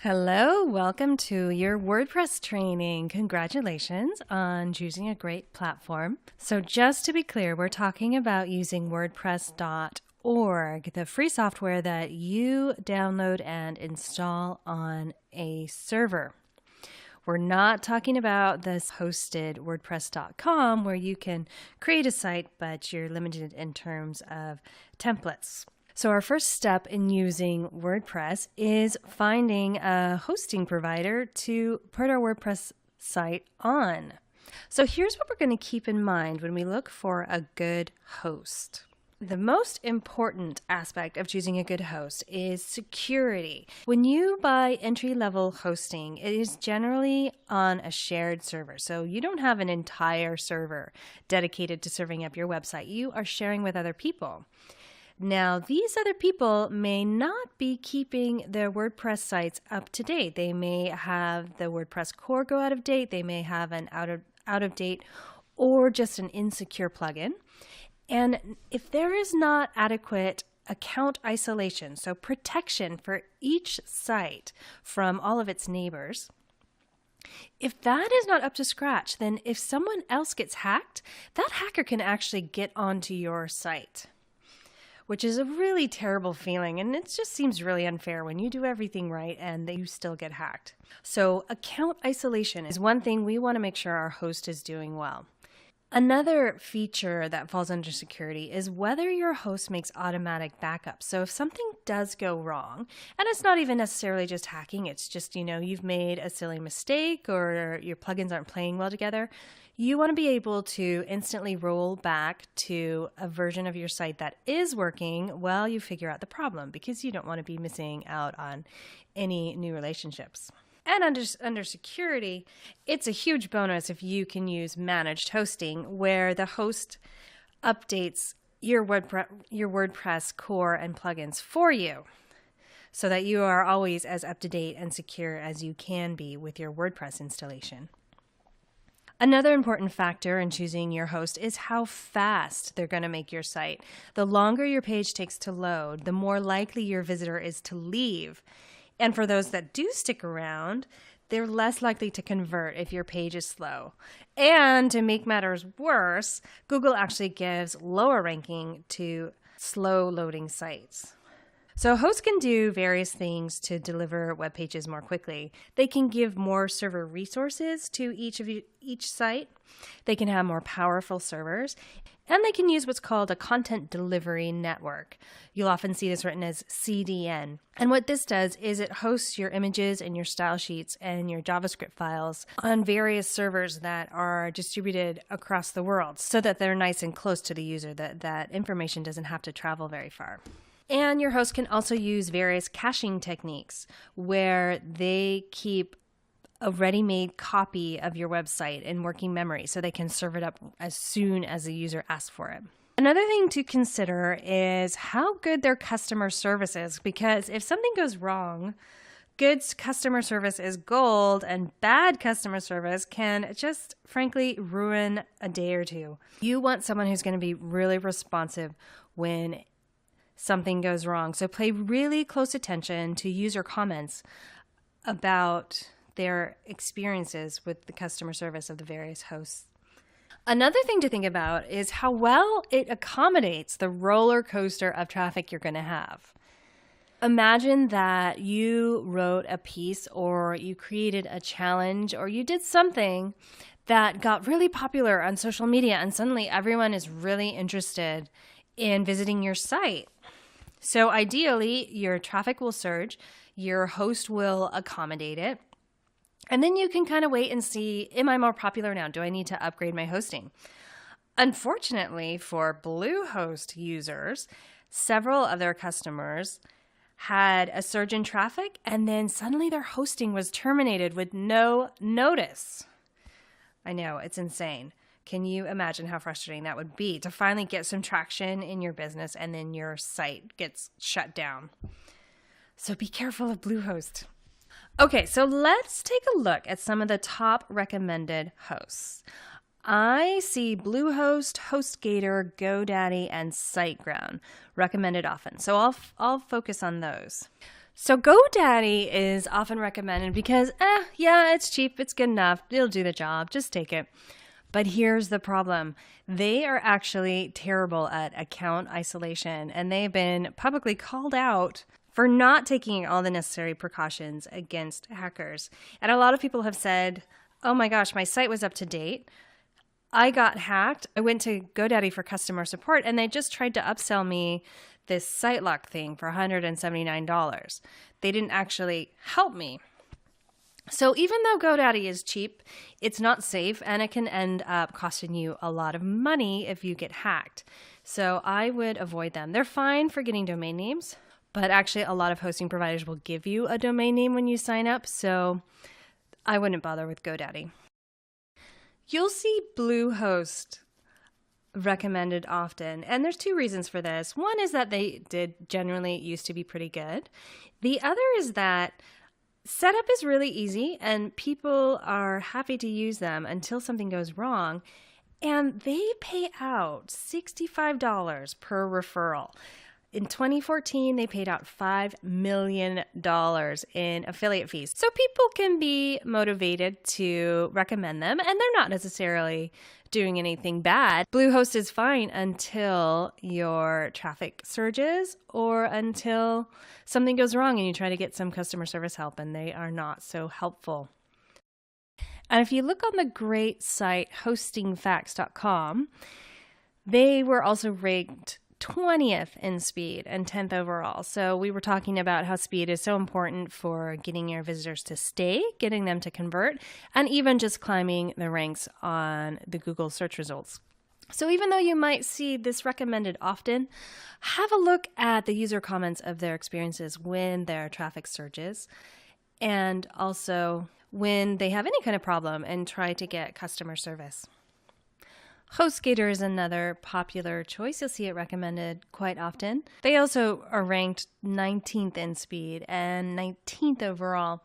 Hello, welcome to your WordPress training. Congratulations on choosing a great platform. So just to be clear, we're talking about using WordPress.org, the free software that you download and install on a server. We're not talking about this hosted WordPress.com where you can create a site, but you're limited in terms of templates. So our first step in using WordPress is finding a hosting provider to put our WordPress site on. So here's what we're going to keep in mind when we look for a good host. The most important aspect of choosing a good host is security. When you buy entry-level hosting, it is generally on a shared server. So you don't have an entire server dedicated to serving up your website. You are sharing with other people. Now, these other people may not be keeping their WordPress sites up to date. They may have the WordPress core go out of date. They may have an out of date or just an insecure plugin. And if there is not adequate account isolation, so protection for each site from all of its neighbors, if that is not up to scratch, then if someone else gets hacked, that hacker can actually get onto your site, which is a really terrible feeling. And it just seems really unfair when you do everything right and you still get hacked. So account isolation is one thing we want to make sure our host is doing well. Another feature that falls under security is whether your host makes automatic backups. So if something does go wrong, and it's not even necessarily just hacking, it's just, you've made a silly mistake or your plugins aren't playing well together, you want to be able to instantly roll back to a version of your site that is working while you figure out the problem, because you don't want to be missing out on any new relationships. And under security, it's a huge bonus if you can use managed hosting, where the host updates your WordPress core and plugins for you, so that you are always as up-to-date and secure as you can be with your WordPress installation. Another important factor in choosing your host is how fast they're going to make your site. The longer your page takes to load, the more likely your visitor is to leave. And for those that do stick around, they're less likely to convert if your page is slow. And to make matters worse, Google actually gives lower ranking to slow loading sites. So hosts can do various things to deliver web pages more quickly. They can give more server resources to each site. They can have more powerful servers, and they can use what's called a content delivery network. You'll often see this written as CDN. And what this does is it hosts your images and your style sheets and your JavaScript files on various servers that are distributed across the world, so that they're nice and close to the user, that information doesn't have to travel very far. And your host can also use various caching techniques where they keep a ready-made copy of your website in working memory so they can serve it up as soon as the user asks for it. Another thing to consider is how good their customer service is, because if something goes wrong, good customer service is gold, and bad customer service can just frankly ruin a day or two. You want someone who's going to be really responsive when something goes wrong. So pay really close attention to user comments about their experiences with the customer service of the various hosts. Another thing to think about is how well it accommodates the roller coaster of traffic you're going to have. Imagine that you wrote a piece or you created a challenge or you did something that got really popular on social media, and suddenly everyone is really interested in visiting your site. So ideally, your traffic will surge, your host will accommodate it, and then you can kind of wait and see, am I more popular now? Do I need to upgrade my hosting? Unfortunately for Bluehost users, several of their customers had a surge in traffic, and then suddenly their hosting was terminated with no notice. I know, it's insane. Can you imagine how frustrating that would be to finally get some traction in your business and then your site gets shut down? So be careful of Bluehost. Okay, so let's take a look at some of the top recommended hosts. I see Bluehost, HostGator, GoDaddy, and SiteGround recommended often. So I'll focus on those. So GoDaddy is often recommended because, yeah, it's cheap, it's good enough, it'll do the job, just take it. But here's the problem. They are actually terrible at account isolation, and they've been publicly called out for not taking all the necessary precautions against hackers. And a lot of people have said, oh my gosh, my site was up to date. I got hacked. I went to GoDaddy for customer support, and they just tried to upsell me this site lock thing for $179. They didn't actually help me. So even though GoDaddy is cheap, it's not safe, and it can end up costing you a lot of money if you get hacked. So I would avoid them. They're fine for getting domain names, but actually a lot of hosting providers will give you a domain name when you sign up, so I wouldn't bother with GoDaddy. You'll see Bluehost recommended often, and there's two reasons for this. One is that they did generally used to be pretty good. The other is that setup is really easy and people are happy to use them until something goes wrong, and they pay out $65 per referral. In 2014, they paid out $5 million in affiliate fees. So people can be motivated to recommend them, and they're not necessarily doing anything bad. Bluehost is fine until your traffic surges or until something goes wrong and you try to get some customer service help, and they are not so helpful. And if you look on the great site hostingfacts.com, they were also ranked 20th in speed and 10th overall. So we were talking about how speed is so important for getting your visitors to stay, getting them to convert, and even just climbing the ranks on the Google search results. So even though you might see this recommended often, have a look at the user comments of their experiences when their traffic surges, and also when they have any kind of problem, and try to get customer service. HostGator is another popular choice. You'll see it recommended quite often. They also are ranked 19th in speed and 19th overall.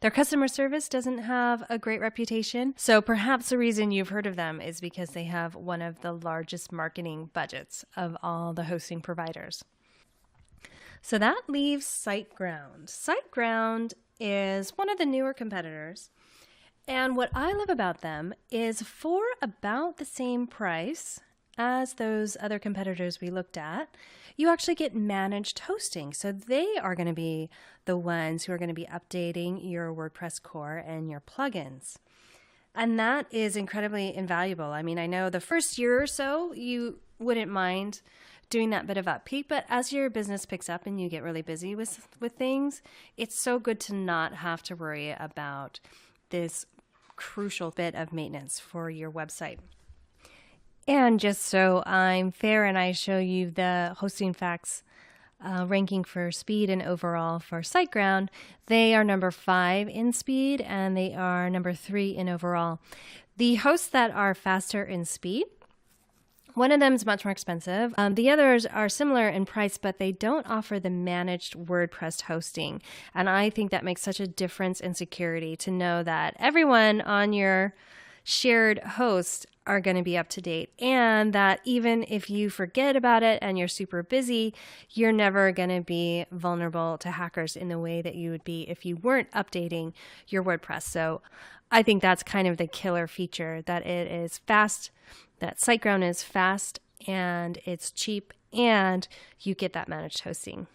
Their customer service doesn't have a great reputation, so perhaps the reason you've heard of them is because they have one of the largest marketing budgets of all the hosting providers. So that leaves SiteGround. SiteGround is one of the newer competitors. And what I love about them is for about the same price as those other competitors we looked at, you actually get managed hosting. So they are going to be the ones who are going to be updating your WordPress core and your plugins. And that is incredibly invaluable. I mean, I know the first year or so, you wouldn't mind doing that bit of upkeep, but as your business picks up and you get really busy with things, it's so good to not have to worry about this crucial bit of maintenance for your website. And just so I'm fair and I show you the hosting facts ranking for speed and overall for SiteGround, they are number 5 in speed and they are number 3 in overall. The hosts that are faster in speed, one of them is much more expensive. The others are similar in price, but they don't offer the managed WordPress hosting. And I think that makes such a difference in security to know that everyone on your shared host are going to be up to date, and that even if you forget about it and you're super busy, you're never going to be vulnerable to hackers in the way that you would be if you weren't updating your WordPress. So I think that's kind of the killer feature, that it is fast, that SiteGround is fast and it's cheap, and you get that managed hosting.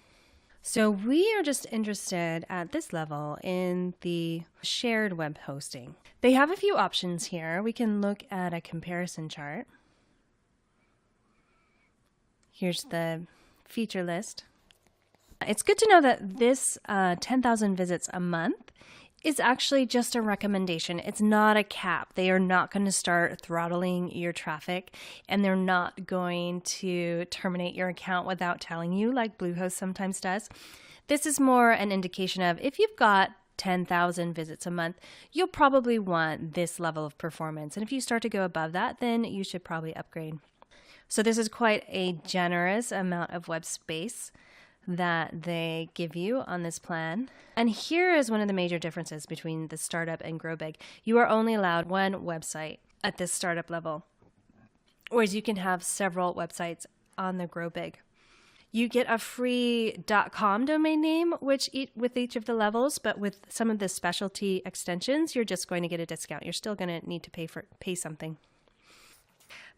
So we are just interested at this level in the shared web hosting. They have a few options here. We can look at a comparison chart. Here's the feature list. It's good to know that this 10,000 visits a month is actually just a recommendation. It's not a cap. They are not going to start throttling your traffic, and they're not going to terminate your account without telling you, like Bluehost sometimes does. This is more an indication of if you've got 10,000 visits a month, you'll probably want this level of performance. And if you start to go above that, then you should probably upgrade. So this is quite a generous amount of web space that they give you on this plan. And here is one of the major differences between the startup and grow big. You are only allowed one website at this startup level, whereas you can have several websites on the grow big. You get a free .com domain name with each of the levels, but with some of the specialty extensions, you're just going to get a discount. You're still going to need to pay something.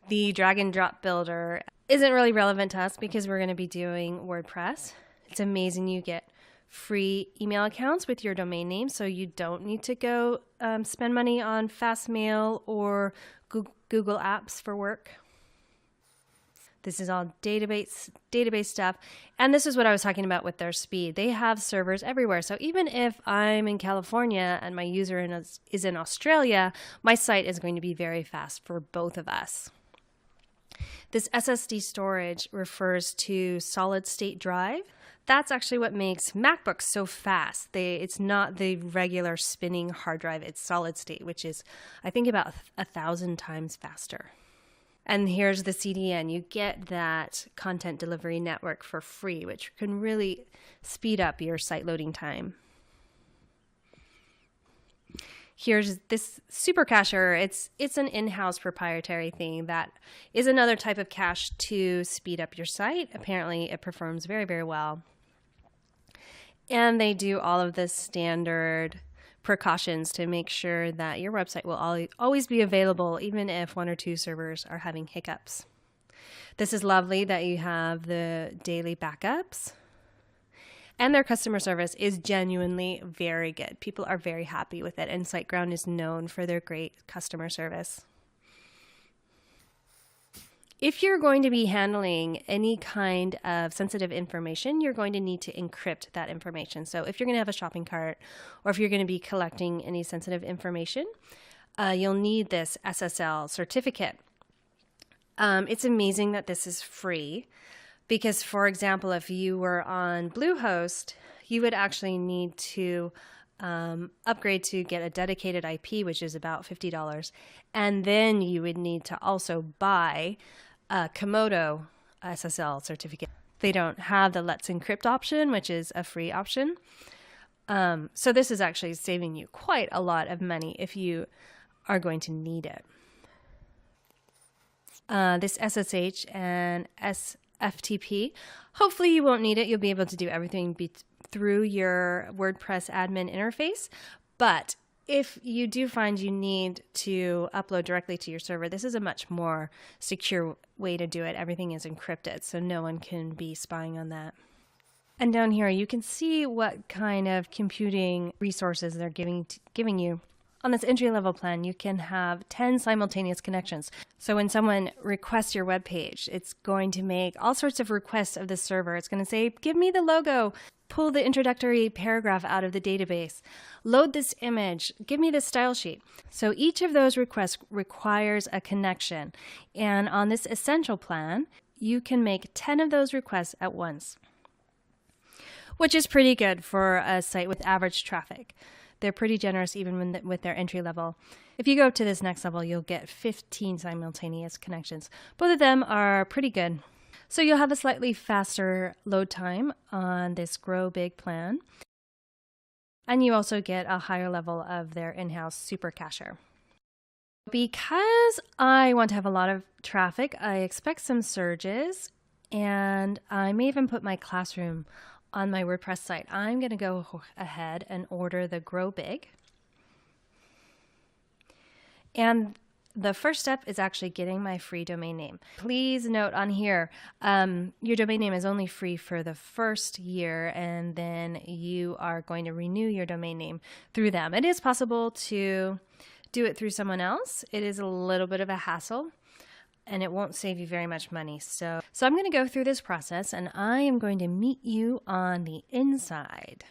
The drag and drop builder isn't really relevant to us because we're going to be doing WordPress. It's amazing. You get free email accounts with your domain name, so you don't need to go spend money on Fastmail or Google Apps for work. This is all database stuff. And this is what I was talking about with their speed. They have servers everywhere. So even if I'm in California and my user is in Australia, my site is going to be very fast for both of us. This SSD storage refers to solid state drive. That's actually what makes MacBooks so fast. It's not the regular spinning hard drive. It's solid state, which is, I think, about 1,000 times faster. And here's the CDN. You get that content delivery network for free, which can really speed up your site loading time. Here's this super cacher. It's an in-house proprietary thing that is another type of cache to speed up your site. Apparently, it performs very, very well. And they do all of the standard precautions to make sure that your website will always be available, even if 1 or 2 servers are having hiccups. This is lovely that you have the daily backups. And their customer service is genuinely very good. People are very happy with it, and SiteGround is known for their great customer service. If you're going to be handling any kind of sensitive information, you're going to need to encrypt that information. So if you're going to have a shopping cart, or if you're going to be collecting any sensitive information, you'll need this SSL certificate. It's amazing that this is free because, for example, if you were on Bluehost, you would actually need to upgrade to get a dedicated IP, which is about $50. And then you would need to also buy a Komodo SSL certificate. They don't have the Let's Encrypt option, which is a free option. So this is actually saving you quite a lot of money if you are going to need it. This SSH and SFTP, hopefully you won't need it. You'll be able to do everything through your WordPress admin interface. But if you do find you need to upload directly to your server, this is a much more secure way to do it. Everything is encrypted, so no one can be spying on that. And down here, you can see what kind of computing resources they're giving you. On this entry-level plan, you can have 10 simultaneous connections. So when someone requests your web page, it's going to make all sorts of requests of the server. It's going to say, give me the logo, pull the introductory paragraph out of the database, load this image, give me this style sheet. So each of those requests requires a connection. And on this essential plan, you can make 10 of those requests at once, which is pretty good for a site with average traffic. They're pretty generous even with their entry level. If you go to this next level, you'll get 15 simultaneous connections. Both of them are pretty good. So you'll have a slightly faster load time on this Grow Big plan. And you also get a higher level of their in-house super cacher. Because I want to have a lot of traffic, I expect some surges, and I may even put my classroom on my WordPress site. I'm going to go ahead and order the Grow Big. And the first step is actually getting my free domain name. Please note on here, your domain name is only free for the first year, and then you are going to renew your domain name through them. It is possible to do it through someone else. It is a little bit of a hassle, and it won't save you very much money. So I'm going to go through this process, and I am going to meet you on the inside.